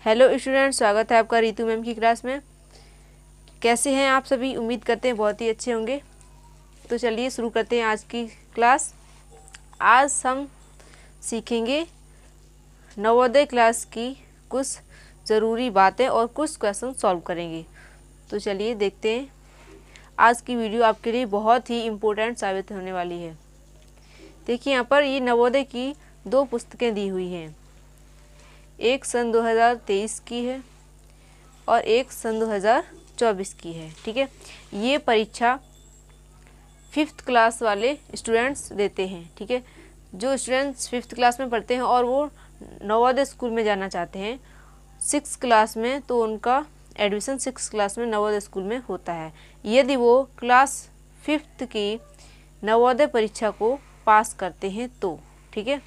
Hello students, स्वागत है आपका रितु मैम की क्लास में। कैसे हैं आप सभी? उम्मीद करते हैं बहुत ही अच्छे होंगे। तो चलिए शुरू करते हैं आज की क्लास। आज हम सीखेंगे नवोदय क्लास की कुछ ज़रूरी बातें और कुछ क्वेश्चन सॉल्व करेंगे। तो चलिए देखते हैं। आज की वीडियो आपके लिए बहुत ही इम्पोर्टेंट साबित होने वाली है। देखिए यहाँ पर ये नवोदय की 2 पुस्तकें दी हुई हैं। एक सन 2023 की है और एक सन 2024 की है। ठीक है, ये परीक्षा 5th क्लास वाले स्टूडेंट्स देते हैं। ठीक है, जो स्टूडेंट्स 5th क्लास में पढ़ते हैं और वो नवोदय स्कूल में जाना चाहते हैं 6th क्लास में, तो उनका एडमिशन 6th क्लास में नवोदय स्कूल में होता है, यदि वो क्लास 5th की नवोदय परीक्षा को पास करते हैं तो। ठीक है,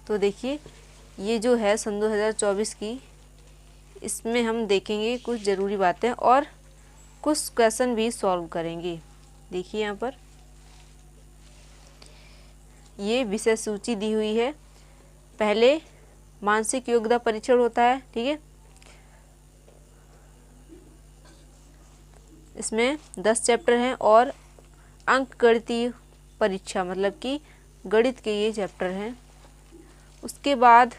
तो देखिए ये जो है सन 2024 की, इसमें हम देखेंगे कुछ ज़रूरी बातें और कुछ क्वेश्चन भी सॉल्व करेंगे। देखिए यहाँ पर ये विषय सूची दी हुई है। पहले मानसिक योग्यता परीक्षण होता है। ठीक है, इसमें 10 चैप्टर हैं और अंकगणितीय परीक्षा मतलब कि गणित के ये चैप्टर हैं। उसके बाद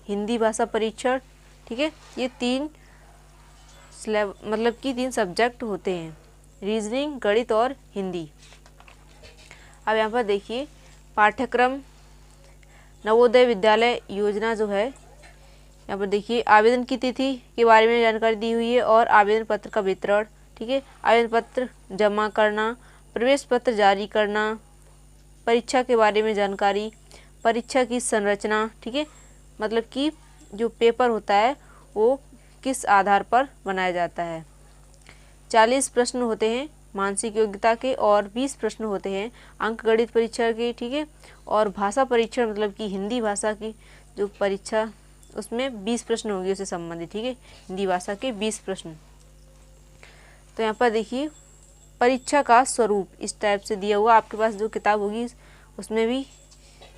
हिंदी भाषा परीक्षण। ठीक है, ये 3 मतलब कि 3 सब्जेक्ट होते हैं, रीजनिंग, गणित और हिंदी। अब यहाँ पर देखिए पाठ्यक्रम नवोदय विद्यालय योजना जो है, यहाँ पर देखिए आवेदन की तिथि के बारे में जानकारी दी हुई है और आवेदन पत्र का वितरण। ठीक है, आवेदन पत्र जमा करना, प्रवेश पत्र जारी करना, परीक्षा के बारे में जानकारी, परीक्षा की संरचना। ठीक है, मतलब कि जो पेपर होता है वो किस आधार पर बनाया जाता है। 40 प्रश्न होते हैं मानसिक योग्यता के और 20 प्रश्न होते हैं अंकगणित परीक्षा के। ठीक है, और भाषा परीक्षण मतलब कि हिंदी भाषा की जो परीक्षा, उसमें 20 प्रश्न होंगे उससे संबंधित। ठीक है, हिंदी भाषा के 20 प्रश्न। तो यहाँ पर देखिए परीक्षा का स्वरूप इस टाइप से दिया हुआ, आपके पास जो किताब होगी उसमें भी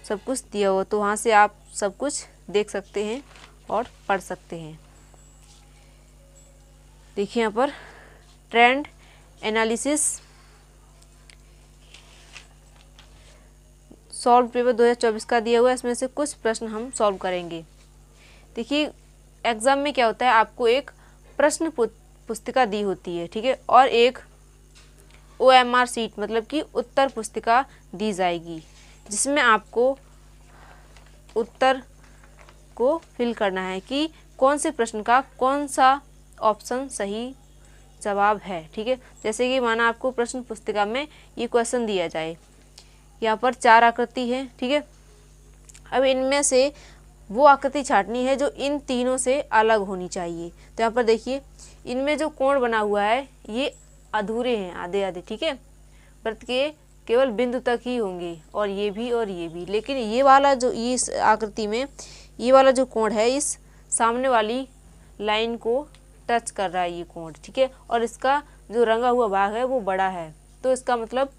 सब कुछ दिया हुआ, तो वहाँ से आप सब कुछ देख सकते हैं और पढ़ सकते हैं। देखिए यहाँ पर ट्रेंड एनालिसिस सॉल्व पेपर 2024 का दिया हुआ है, इसमें से कुछ प्रश्न हम सॉल्व करेंगे। देखिए एग्ज़ाम में क्या होता है, आपको एक प्रश्न पुस्तिका दी होती है। ठीक है, और एक OMR शीट मतलब कि उत्तर पुस्तिका दी जाएगी, जिसमें आपको उत्तर को फिल करना है कि कौन से प्रश्न का कौन सा ऑप्शन सही जवाब है। ठीक है, जैसे कि माना आपको प्रश्न पुस्तिका में ये क्वेश्चन दिया जाए, यहाँ पर 4 आकृति है। ठीक है, अब इनमें से वो आकृति छांटनी है जो इन तीनों से अलग होनी चाहिए। तो यहाँ पर देखिए इनमें जो कोण बना हुआ है ये अधूरे हैं, आधे आधे। ठीक है, वृत्त के केवल बिंदु तक ही होंगे और ये भी, लेकिन ये वाला जो इस आकृति में ये वाला जो कोण है इस सामने वाली लाइन को टच कर रहा है ये कोण। ठीक है, और इसका जो रंगा हुआ भाग है वो बड़ा है, तो इसका मतलब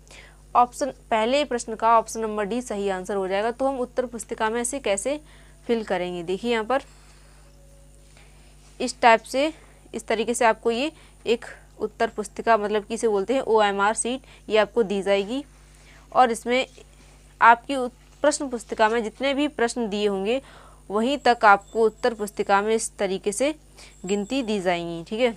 ऑप्शन पहले प्रश्न का ऑप्शन नंबर डी सही आंसर हो जाएगा। तो हम उत्तर पुस्तिका में इसे कैसे फिल करेंगे, देखिए यहाँ पर इस टाइप से, इस तरीके से आपको ये एक उत्तर पुस्तिका मतलब कि इसे बोलते हैं OMR शीट, ये आपको दी जाएगी। और इसमें आपकी प्रश्न पुस्तिका में जितने भी प्रश्न दिए होंगे वहीं तक आपको उत्तर पुस्तिका में इस तरीके से गिनती दी जाएंगी। ठीक है,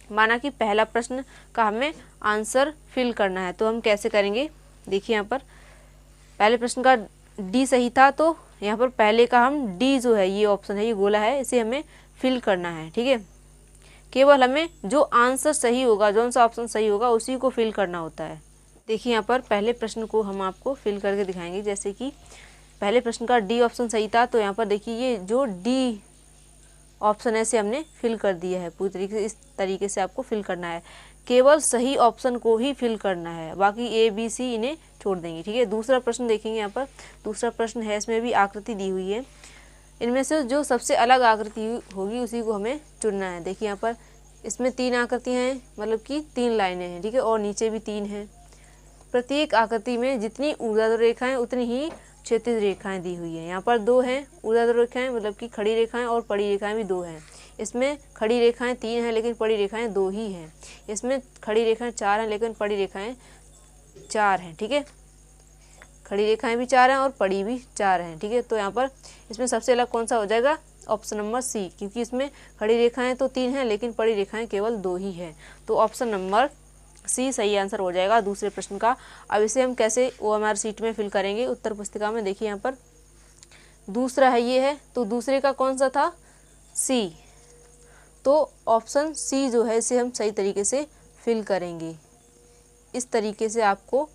माना कि पहला प्रश्न का हमें आंसर फिल करना है, तो हम कैसे करेंगे, देखिए यहाँ पर पहले प्रश्न का डी सही था, तो यहाँ पर पहले का हम डी जो है ये ऑप्शन है, ये गोला है, इसे हमें फिल करना है। ठीक है, केवल हमें जो आंसर सही होगा, जौन सा ऑप्शन सही होगा उसी को फिल करना होता है। देखिए यहाँ पर पहले प्रश्न को हम आपको फिल करके दिखाएंगे। जैसे कि पहले प्रश्न का डी ऑप्शन सही था, तो यहाँ पर देखिए ये जो डी ऑप्शन है इसे हमने फिल कर दिया है पूरी तरीके से। इस तरीके से आपको फिल करना है, केवल सही ऑप्शन को ही फिल करना है, बाकी A B C इन्हें छोड़ देंगे। ठीक है, दूसरा प्रश्न देखेंगे। यहाँ पर दूसरा प्रश्न है, इसमें भी आकृति दी हुई है, इनमें से जो सबसे अलग आकृति होगी उसी को हमें चुनना है। देखिए यहाँ पर इसमें 3 आकृतियाँ हैं, मतलब कि 3 लाइनें हैं। ठीक है, और नीचे भी 3 हैं। प्रत्येक आकृति में जितनी ऊर्ध्वाधर रेखाएं उतनी ही क्षैतिज रेखाएं दी हुई है। यहाँ पर 2 हैं ऊर्ध्वाधर रेखाएं, मतलब कि खड़ी रेखाएं, और पड़ी रेखाएं भी 2 हैं। इसमें खड़ी रेखाएं 3 हैं लेकिन पड़ी रेखाएं 2 ही हैं। इसमें खड़ी रेखाएं 4 हैं लेकिन पड़ी रेखाएं 4 हैं। ठीक है, खड़ी रेखाएं भी 4 हैं और पड़ी भी 4 हैं। ठीक है, तो यहाँ पर इसमें सबसे अलग कौन सा हो जाएगा? ऑप्शन नंबर सी, क्योंकि इसमें खड़ी रेखाएं तो 3 हैं लेकिन पड़ी रेखाएं केवल 2 ही हैं। तो ऑप्शन नंबर सी सही आंसर हो जाएगा दूसरे प्रश्न का। अब इसे हम कैसे OMR शीट में फिल करेंगे उत्तर पुस्तिका में? देखिए यहाँ पर दूसरा है, ये है, तो दूसरे का कौन सा था? सी। तो ऑप्शन सी जो है इसे हम सही तरीके से फिल करेंगे। इस तरीके से आपको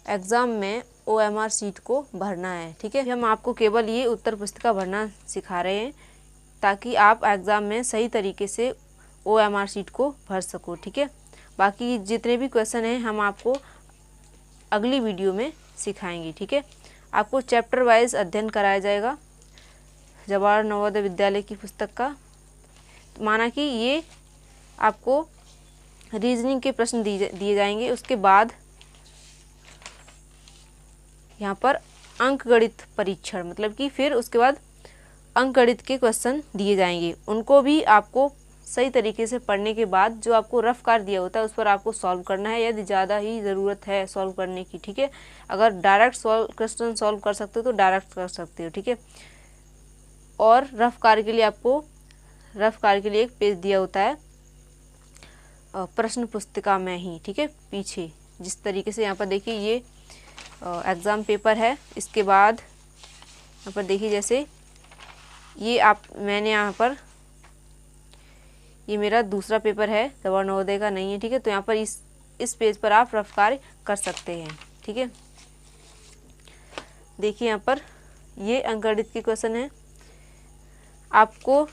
एग्ज़ाम में OMR शीट को भरना है। ठीक है, हम आपको केवल ये उत्तर पुस्तिका भरना सिखा रहे हैं ताकि आप एग्ज़ाम में सही तरीके से OMR शीट को भर सको। ठीक है, बाकी जितने भी क्वेश्चन हैं हम आपको अगली वीडियो में सिखाएंगे। ठीक है, आपको चैप्टर वाइज अध्ययन कराया जाएगा जवाहर नवोदय विद्यालय की पुस्तक का। माना कि ये आपको रीजनिंग के प्रश्न दिए जाएंगे, उसके बाद यहाँ पर अंकगणित परीक्षण, मतलब कि फिर उसके बाद अंकगणित के क्वेश्चन दिए जाएंगे। उनको भी आपको सही तरीके से पढ़ने के बाद जो आपको रफ कार्य दिया होता है उस पर आपको सॉल्व करना है, यदि ज़्यादा ही ज़रूरत है सॉल्व करने की। ठीक है, अगर डायरेक्ट क्वेश्चन सॉल्व कर सकते हो तो डायरेक्ट कर सकते हो। ठीक है, और रफ कार्य के लिए आपको एक पेज दिया होता है प्रश्न पुस्तिका में ही। ठीक है, पीछे जिस तरीके से यहाँ पर देखिए ये एग्ज़ाम पेपर है, इसके बाद यहाँ पर देखिए जैसे ये मैंने यहाँ पर ये मेरा दूसरा पेपर है, जवाहर नवोदय का नहीं है। ठीक है, तो यहाँ पर इस पेज पर आप रफ कार्य कर सकते हैं। ठीक है, देखिए यहाँ पर ये अंकगणित के क्वेश्चन है। आपको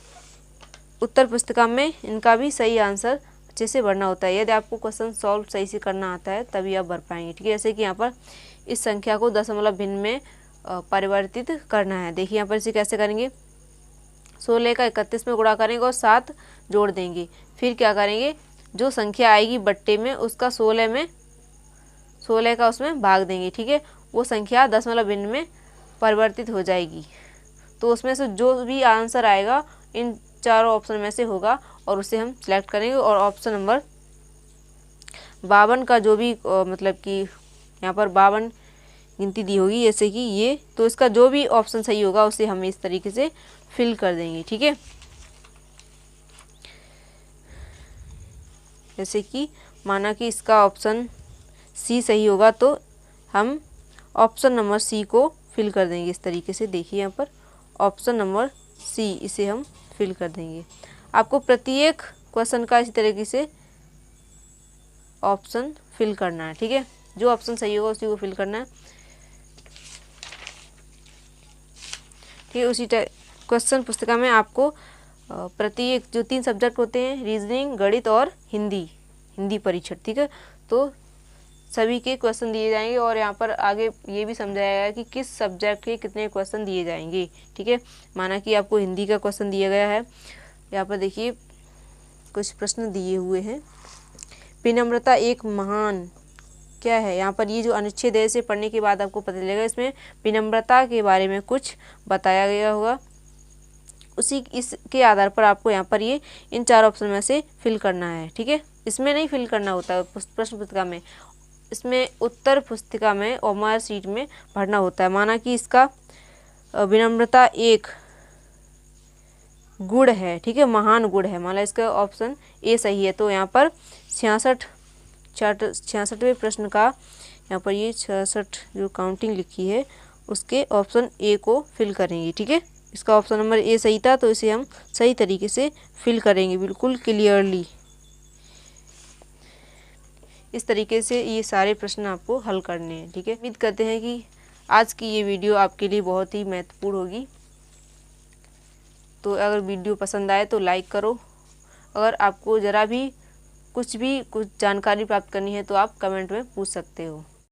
उत्तर पुस्तिका में इनका भी सही आंसर अच्छे से भरना होता है। यदि आपको क्वेश्चन सॉल्व सही से करना आता है तभी आप भर पाएंगे। ठीक है, जैसे कि यहाँ पर इस संख्या को दशमलव भिन्न में परिवर्तित करना है। देखिए यहाँ पर इसे कैसे करेंगे? 16 का 31 में गुणा करेंगे और 7 जोड़ देंगे। फिर क्या करेंगे? जो संख्या आएगी बट्टे में उसका 16 का उसमें भाग देंगे। ठीक है, वो संख्या दशमलव भिन्न में परिवर्तित हो जाएगी। तो उसमें से जो भी आंसर आएगा इन चारों ऑप्शन में से होगा और उसे हम सिलेक्ट करेंगे। और ऑप्शन नंबर 52 का जो भी मतलब कि यहाँ पर 52 गिनती दी होगी जैसे कि ये, तो इसका जो भी ऑप्शन सही होगा उसे हम इस तरीके से फिल कर देंगे। ठीक है, जैसे कि माना कि इसका ऑप्शन सी सही होगा तो हम ऑप्शन नंबर सी को फिल कर देंगे इस तरीके से। देखिए यहाँ पर ऑप्शन नंबर सी, इसे हम फिल कर देंगे। आपको प्रत्येक क्वेश्चन का इसी तरीके से ऑप्शन फिल करना है। ठीक है, जो ऑप्शन सही होगा उसी को फिल करना है। ठीक है, उसी क्वेश्चन पुस्तिका में आपको प्रत्येक जो 3 सब्जेक्ट होते हैं, रीजनिंग, गणित और हिंदी परीक्षण। ठीक है, तो सभी के क्वेश्चन दिए जाएंगे और यहाँ पर आगे ये भी समझाया गया कि किस सब्जेक्ट के कितने क्वेश्चन दिए जाएंगे। ठीक है, माना कि आपको हिंदी का क्वेश्चन दिया गया है, यहाँ पर देखिए कुछ प्रश्न दिए हुए हैं। विनम्रता एक महान क्या है? यहाँ पर ये जो अनुच्छेद है इसे पढ़ने के बाद आपको पता चलेगा इसमें विनम्रता के बारे में कुछ बताया गया होगा। इसके आधार पर आपको यहाँ पर ये इन 4 ऑप्शन में से फिल करना है। ठीक है, इसमें नहीं फिल करना होता है प्रश्न पुस्तिका में, इसमें उत्तर पुस्तिका में OMR शीट में भरना होता है। माना कि इसका विनम्रता एक गुण है। ठीक है, महान गुण है, मान लो इसका ऑप्शन ए सही है। तो यहाँ पर 66वें प्रश्न का यहाँ पर ये 66 जो काउंटिंग लिखी है उसके ऑप्शन ए को फिल करेंगे। ठीक है, इसका ऑप्शन नंबर ए सही था तो इसे हम सही तरीके से फिल करेंगे बिल्कुल क्लियरली। इस तरीके से ये सारे प्रश्न आपको हल करने हैं। ठीक है, उम्मीद करते हैं कि आज की ये वीडियो आपके लिए बहुत ही महत्वपूर्ण होगी। तो अगर वीडियो पसंद आए तो लाइक करो। अगर आपको ज़रा भी कुछ जानकारी प्राप्त करनी है तो आप कमेंट में पूछ सकते हो।